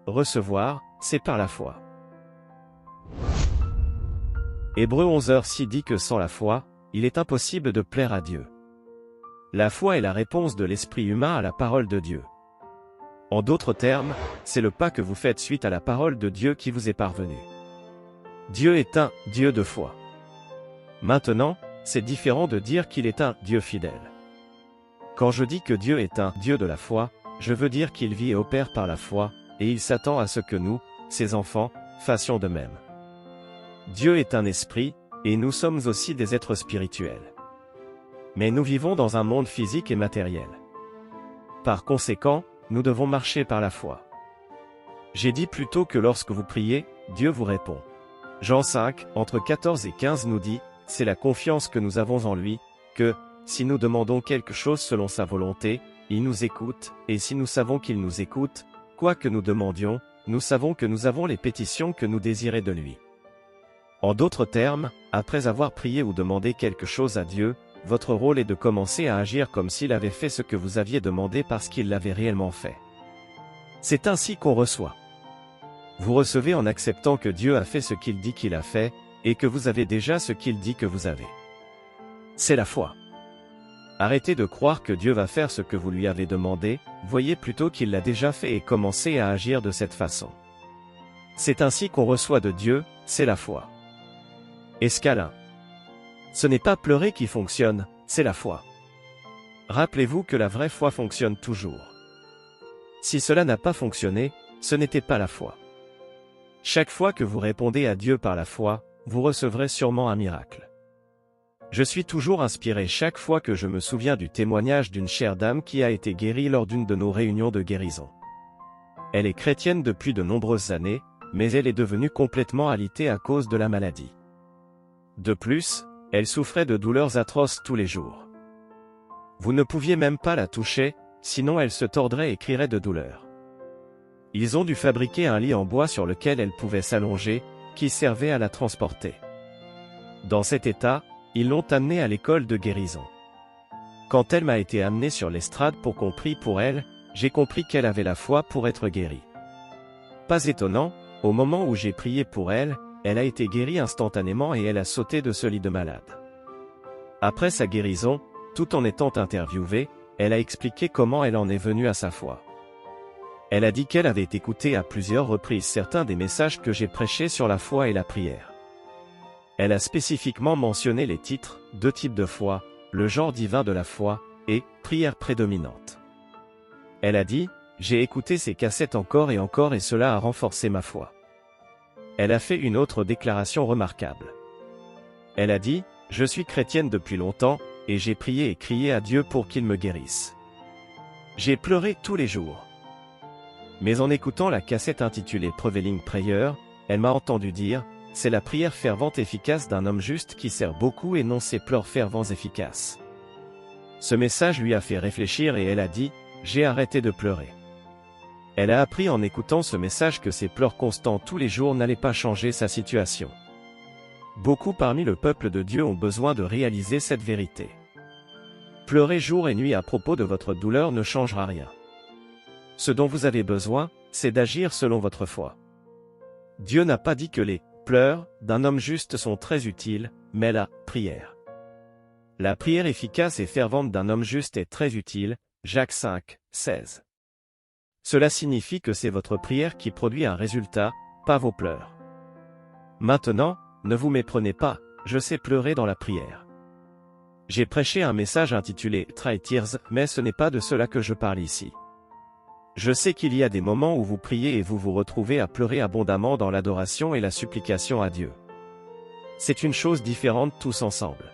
recevoir, c'est par la foi. Hébreux 11h6 dit que sans la foi, il est impossible de plaire à Dieu. La foi est la réponse de l'esprit humain à la parole de Dieu. En d'autres termes, c'est le pas que vous faites suite à la parole de Dieu qui vous est parvenue. Dieu est un Dieu de foi. Maintenant, c'est différent de dire qu'il est un Dieu fidèle. Quand je dis que Dieu est un Dieu de la foi, je veux dire qu'il vit et opère par la foi, et il s'attend à ce que nous, ses enfants, fassions de même. Dieu est un esprit, et nous sommes aussi des êtres spirituels. Mais nous vivons dans un monde physique et matériel. Par conséquent, nous devons marcher par la foi. J'ai dit plutôt que lorsque vous priez, Dieu vous répond. Jean 5, entre 14 et 15 nous dit, c'est la confiance que nous avons en lui, que, si nous demandons quelque chose selon sa volonté, il nous écoute, et si nous savons qu'il nous écoute, quoi que nous demandions, nous savons que nous avons les pétitions que nous désirons de lui. En d'autres termes, après avoir prié ou demandé quelque chose à Dieu, votre rôle est de commencer à agir comme s'il avait fait ce que vous aviez demandé parce qu'il l'avait réellement fait. C'est ainsi qu'on reçoit. Vous recevez en acceptant que Dieu a fait ce qu'il dit qu'il a fait, et que vous avez déjà ce qu'il dit que vous avez. C'est la foi. Arrêtez de croire que Dieu va faire ce que vous lui avez demandé, voyez plutôt qu'il l'a déjà fait et commencez à agir de cette façon. C'est ainsi qu'on reçoit de Dieu, c'est la foi. Escale 1. Ce n'est pas pleurer qui fonctionne, c'est la foi. Rappelez-vous que la vraie foi fonctionne toujours. Si cela n'a pas fonctionné, ce n'était pas la foi. Chaque fois que vous répondez à Dieu par la foi, vous recevrez sûrement un miracle. Je suis toujours inspiré chaque fois que je me souviens du témoignage d'une chère dame qui a été guérie lors d'une de nos réunions de guérison. Elle est chrétienne depuis de nombreuses années, mais elle est devenue complètement alitée à cause de la maladie. De plus, elle souffrait de douleurs atroces tous les jours. Vous ne pouviez même pas la toucher, sinon elle se tordrait et crierait de douleur. Ils ont dû fabriquer un lit en bois sur lequel elle pouvait s'allonger, qui servait à la transporter. Dans cet état, ils l'ont amenée à l'école de guérison. Quand elle m'a été amenée sur l'estrade pour qu'on prie pour elle, j'ai compris qu'elle avait la foi pour être guérie. Pas étonnant, au moment où j'ai prié pour elle, elle a été guérie instantanément et elle a sauté de ce lit de malade. Après sa guérison, tout en étant interviewée, elle a expliqué comment elle en est venue à sa foi. Elle a dit qu'elle avait écouté à plusieurs reprises certains des messages que j'ai prêchés sur la foi et la prière. Elle a spécifiquement mentionné les titres, 2 types de foi, le genre divin de la foi, et prière prédominante. Elle a dit, j'ai écouté ces cassettes encore et cela a renforcé ma foi. Elle a fait une autre déclaration remarquable. Elle a dit, je suis chrétienne depuis longtemps, et j'ai prié et crié à Dieu pour qu'il me guérisse. J'ai pleuré tous les jours. Mais en écoutant la cassette intitulée Prevailing Prayer, elle m'a entendu dire, c'est la prière fervente efficace d'un homme juste qui sert beaucoup et non ses pleurs fervents efficaces. Ce message lui a fait réfléchir et elle a dit, j'ai arrêté de pleurer. Elle a appris en écoutant ce message que ses pleurs constants tous les jours n'allaient pas changer sa situation. Beaucoup parmi le peuple de Dieu ont besoin de réaliser cette vérité. Pleurer jour et nuit à propos de votre douleur ne changera rien. Ce dont vous avez besoin, c'est d'agir selon votre foi. Dieu n'a pas dit que les pleurs d'un homme juste sont très utiles, mais la prière. La prière efficace et fervente d'un homme juste est très utile, Jacques 5, 16. Cela signifie que c'est votre prière qui produit un résultat, pas vos pleurs. Maintenant, ne vous méprenez pas, je sais pleurer dans la prière. J'ai prêché un message intitulé « Try Tears », mais ce n'est pas de cela que je parle ici. Je sais qu'il y a des moments où vous priez et vous vous retrouvez à pleurer abondamment dans l'adoration et la supplication à Dieu. C'est une chose différente tous ensemble.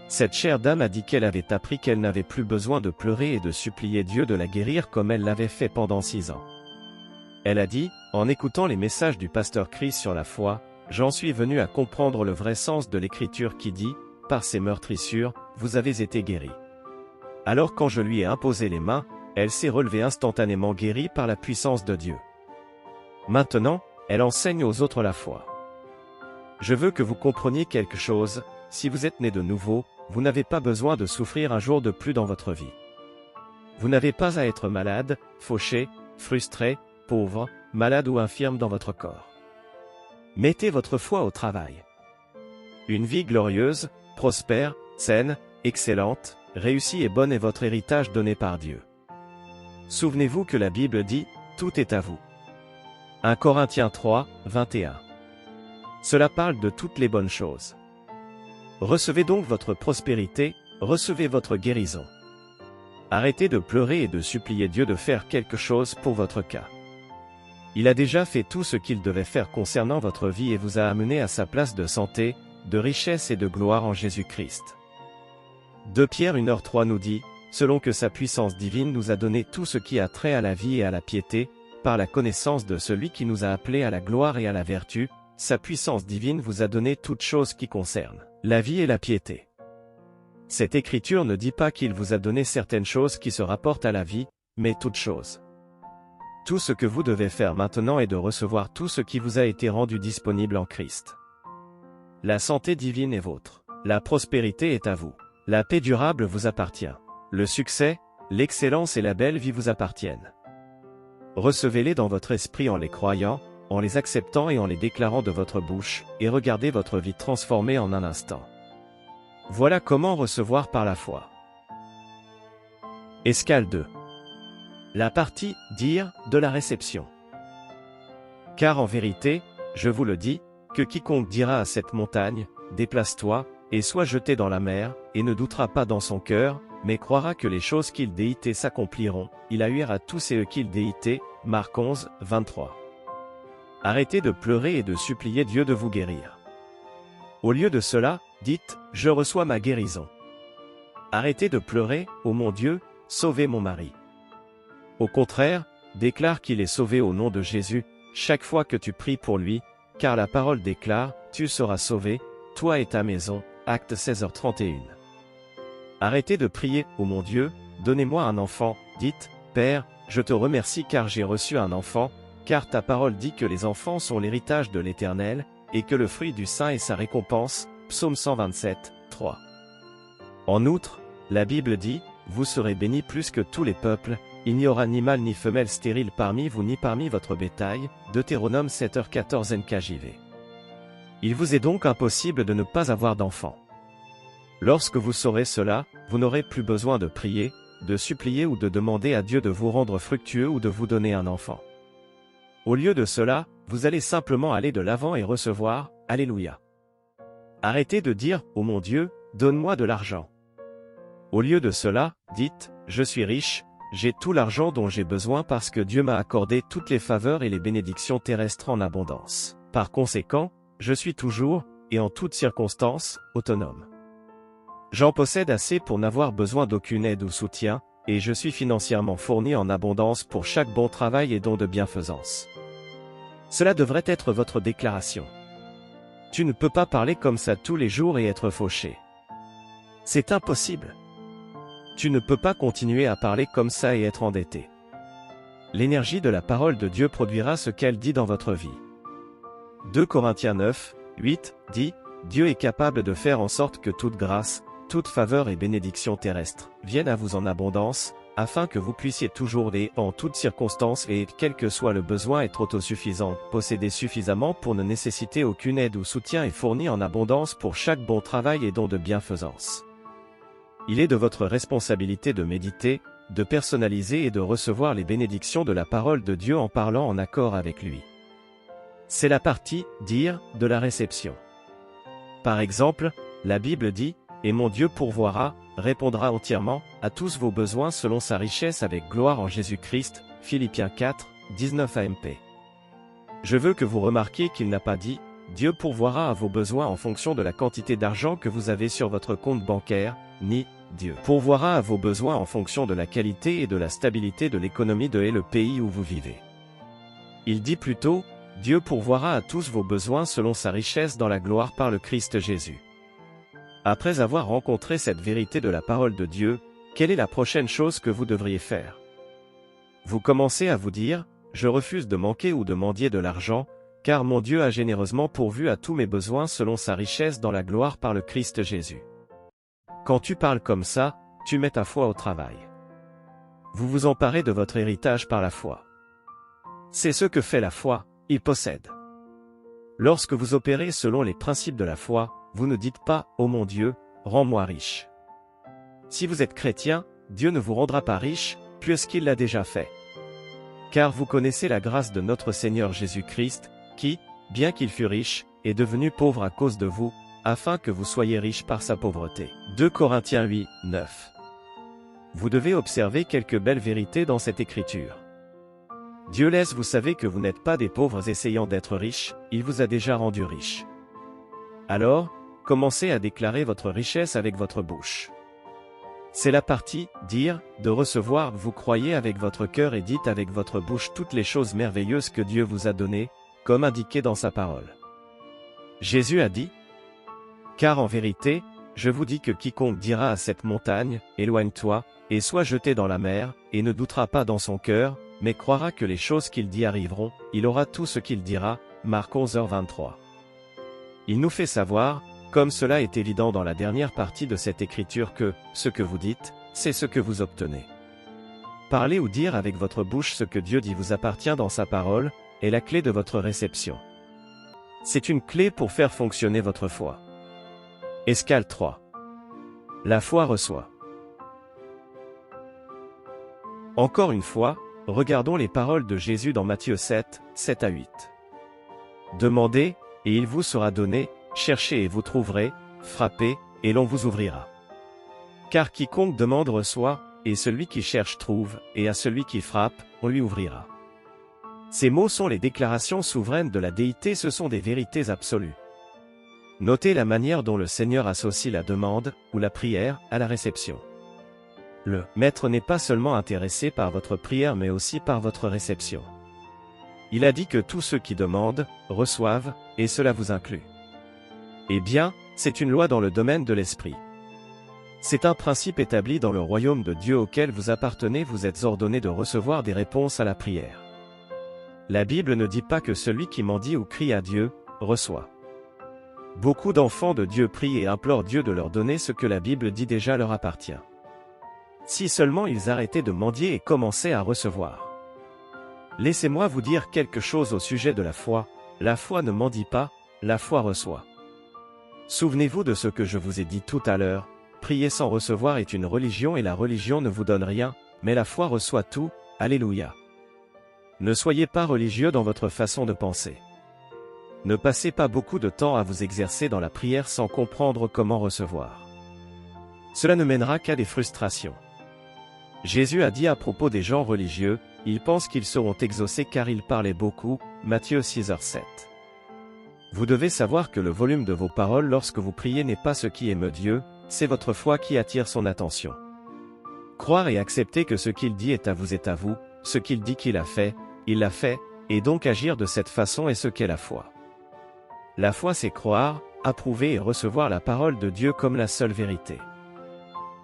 Cette chère dame a dit qu'elle avait appris qu'elle n'avait plus besoin de pleurer et de supplier Dieu de la guérir comme elle l'avait fait pendant 6 ans. Elle a dit, en écoutant les messages du pasteur Chris sur la foi, j'en suis venu à comprendre le vrai sens de l'écriture qui dit, par ses meurtrissures, vous avez été guéris. Alors quand je lui ai imposé les mains, elle s'est relevée instantanément guérie par la puissance de Dieu. Maintenant, elle enseigne aux autres la foi. Je veux que vous compreniez quelque chose, si vous êtes né de nouveau, vous n'avez pas besoin de souffrir un jour de plus dans votre vie. Vous n'avez pas à être malade, fauché, frustré, pauvre, malade ou infirme dans votre corps. Mettez votre foi au travail. Une vie glorieuse, prospère, saine, excellente, réussie et bonne est votre héritage donné par Dieu. Souvenez-vous que la Bible dit « Tout est à vous ». 1 Corinthiens 3, 21. Cela parle de toutes les bonnes choses. Recevez donc votre prospérité, recevez votre guérison. Arrêtez de pleurer et de supplier Dieu de faire quelque chose pour votre cas. Il a déjà fait tout ce qu'il devait faire concernant votre vie et vous a amené à sa place de santé, de richesse et de gloire en Jésus-Christ. 2 Pierre 1h3 nous dit, selon que sa puissance divine nous a donné tout ce qui a trait à la vie et à la piété, par la connaissance de celui qui nous a appelés à la gloire et à la vertu, sa puissance divine vous a donné toutes choses qui concernent la vie et la piété. Cette écriture ne dit pas qu'il vous a donné certaines choses qui se rapportent à la vie, mais toutes choses. Tout ce que vous devez faire maintenant est de recevoir tout ce qui vous a été rendu disponible en Christ. La santé divine est vôtre. La prospérité est à vous. La paix durable vous appartient. Le succès, l'excellence et la belle vie vous appartiennent. Recevez-les dans votre esprit en les croyant, en les acceptant et en les déclarant de votre bouche, et regardez votre vie transformée en un instant. Voilà comment recevoir par la foi. Escale 2. La partie « Dire » de la réception. Car en vérité, je vous le dis, que quiconque dira à cette montagne, « Déplace-toi, et sois jeté dans la mer », et ne doutera pas dans son cœur, mais croira que les choses qu'il déitait s'accompliront, il haïra tous ceux qu'il déitait. Marc 11, 23. Arrêtez de pleurer et de supplier Dieu de vous guérir. Au lieu de cela, dites « Je reçois ma guérison ». Arrêtez de pleurer « Oh mon Dieu, sauvez mon mari ». Au contraire, déclare qu'il est sauvé au nom de Jésus, chaque fois que tu pries pour lui, car la parole déclare « Tu seras sauvé, toi et ta maison ». Acte 16h31. Arrêtez de prier « Oh mon Dieu, donnez-moi un enfant ». Dites « Père, je te remercie car j'ai reçu un enfant, car ta parole dit que les enfants sont l'héritage de l'Éternel, et que le fruit du sein est sa récompense. » Psaume 127, 3. En outre, la Bible dit « Vous serez bénis plus que tous les peuples, il n'y aura ni mâle ni femelle stérile parmi vous ni parmi votre bétail. » Deutéronome 7h14 NKJV. Il vous est donc impossible de ne pas avoir d'enfant. Lorsque vous saurez cela, vous n'aurez plus besoin de prier, de supplier ou de demander à Dieu de vous rendre fructueux ou de vous donner un enfant. Au lieu de cela, vous allez simplement aller de l'avant et recevoir, Alléluia. Arrêtez de dire, oh mon Dieu, donne-moi de l'argent. Au lieu de cela, dites, je suis riche, j'ai tout l'argent dont j'ai besoin parce que Dieu m'a accordé toutes les faveurs et les bénédictions terrestres en abondance. Par conséquent, je suis toujours, et en toutes circonstances, autonome. J'en possède assez pour n'avoir besoin d'aucune aide ou soutien, et je suis financièrement fourni en abondance pour chaque bon travail et don de bienfaisance. Cela devrait être votre déclaration. Tu ne peux pas parler comme ça tous les jours et être fauché. C'est impossible. Tu ne peux pas continuer à parler comme ça et être endetté. L'énergie de la parole de Dieu produira ce qu'elle dit dans votre vie. 2 Corinthiens 9, 8 dit « Dieu est capable de faire en sorte que toute grâce, toute faveur et bénédiction terrestre viennent à vous en abondance, afin que vous puissiez toujours et en toutes circonstances et quel que soit le besoin être autosuffisant, posséder suffisamment pour ne nécessiter aucune aide ou soutien et fourni en abondance pour chaque bon travail et don de bienfaisance. » Il est de votre responsabilité de méditer, de personnaliser et de recevoir les bénédictions de la parole de Dieu en parlant en accord avec lui. C'est la partie « Dire » de la réception. Par exemple, la Bible dit « Et mon Dieu pourvoira, répondra entièrement, à tous vos besoins selon sa richesse avec gloire en Jésus-Christ. » Philippiens 4, 19 AMP. Je veux que vous remarquiez qu'il n'a pas dit « Dieu pourvoira à vos besoins en fonction de la quantité d'argent que vous avez sur votre compte bancaire », ni « Dieu pourvoira à vos besoins en fonction de la qualité et de la stabilité de l'économie de le pays où vous vivez. » Il dit plutôt « Dieu pourvoira à tous vos besoins selon sa richesse dans la gloire par le Christ Jésus. » Après avoir rencontré cette vérité de la parole de Dieu, quelle est la prochaine chose que vous devriez faire? Vous commencez à vous dire, je refuse de manquer ou de mendier de l'argent, car mon Dieu a généreusement pourvu à tous mes besoins selon sa richesse dans la gloire par le Christ Jésus. Quand tu parles comme ça, tu mets ta foi au travail. Vous vous emparez de votre héritage par la foi. C'est ce que fait la foi, il possède. Lorsque vous opérez selon les principes de la foi, vous ne dites pas « Oh mon Dieu, rends-moi riche ». Si vous êtes chrétien, Dieu ne vous rendra pas riche, puisqu'il l'a déjà fait. Car vous connaissez la grâce de notre Seigneur Jésus-Christ, qui, bien qu'il fût riche, est devenu pauvre à cause de vous, afin que vous soyez riches par sa pauvreté. 2 Corinthiens 8, 9. Vous devez observer quelques belles vérités dans cette écriture. Dieu laisse vous savez que vous n'êtes pas des pauvres essayant d'être riches, il vous a déjà rendu riche. Alors, commencez à déclarer votre richesse avec votre bouche. C'est la partie « dire » de recevoir, vous croyez avec votre cœur et dites avec votre bouche toutes les choses merveilleuses que Dieu vous a données, comme indiqué dans sa parole. Jésus a dit « Car en vérité, je vous dis que quiconque dira à cette montagne, éloigne-toi, et sois jeté dans la mer, et ne doutera pas dans son cœur, mais croira que les choses qu'il dit arriveront, il aura tout ce qu'il dira. » Marc 11h23. Il nous fait savoir, comme cela est évident dans la dernière partie de cette écriture que, ce que vous dites, c'est ce que vous obtenez. Parler ou dire avec votre bouche ce que Dieu dit vous appartient dans sa parole, est la clé de votre réception. C'est une clé pour faire fonctionner votre foi. Escale 3. La foi reçoit. Encore une fois, regardons les paroles de Jésus dans Matthieu 7, 7 à 8. Demandez, et il vous sera donné, cherchez et vous trouverez, frappez, et l'on vous ouvrira. Car quiconque demande reçoit, et celui qui cherche trouve, et à celui qui frappe, on lui ouvrira. Ces mots sont les déclarations souveraines de la déité, ce sont des vérités absolues. Notez la manière dont le Seigneur associe la demande, ou la prière, à la réception. Le Maître n'est pas seulement intéressé par votre prière mais aussi par votre réception. Il a dit que tous ceux qui demandent, reçoivent, et cela vous inclut. Eh bien, c'est une loi dans le domaine de l'esprit. C'est un principe établi dans le royaume de Dieu auquel vous appartenez, vous êtes ordonné de recevoir des réponses à la prière. La Bible ne dit pas que celui qui mendie ou crie à Dieu, reçoit. Beaucoup d'enfants de Dieu prient et implorent Dieu de leur donner ce que la Bible dit déjà leur appartient. Si seulement ils arrêtaient de mendier et commençaient à recevoir. Laissez-moi vous dire quelque chose au sujet de la foi ne mendie pas, la foi reçoit. Souvenez-vous de ce que je vous ai dit tout à l'heure, prier sans recevoir est une religion et la religion ne vous donne rien, mais la foi reçoit tout, alléluia. Ne soyez pas religieux dans votre façon de penser. Ne passez pas beaucoup de temps à vous exercer dans la prière sans comprendre comment recevoir. Cela ne mènera qu'à des frustrations. Jésus a dit à propos des gens religieux, ils pensent qu'ils seront exaucés car ils parlaient beaucoup, Matthieu 6h7. Vous devez savoir que le volume de vos paroles lorsque vous priez n'est pas ce qui émeut Dieu, c'est votre foi qui attire son attention. Croire et accepter que ce qu'il dit est à vous, ce qu'il dit qu'il a fait, il l'a fait, et donc agir de cette façon est ce qu'est la foi. La foi c'est croire, approuver et recevoir la parole de Dieu comme la seule vérité.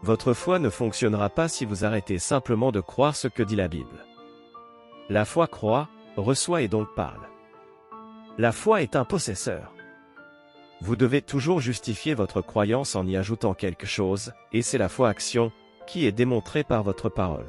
Votre foi ne fonctionnera pas si vous arrêtez simplement de croire ce que dit la Bible. La foi croit, reçoit et donc parle. La foi est un possesseur. Vous devez toujours justifier votre croyance en y ajoutant quelque chose, et c'est la foi action, qui est démontrée par votre parole.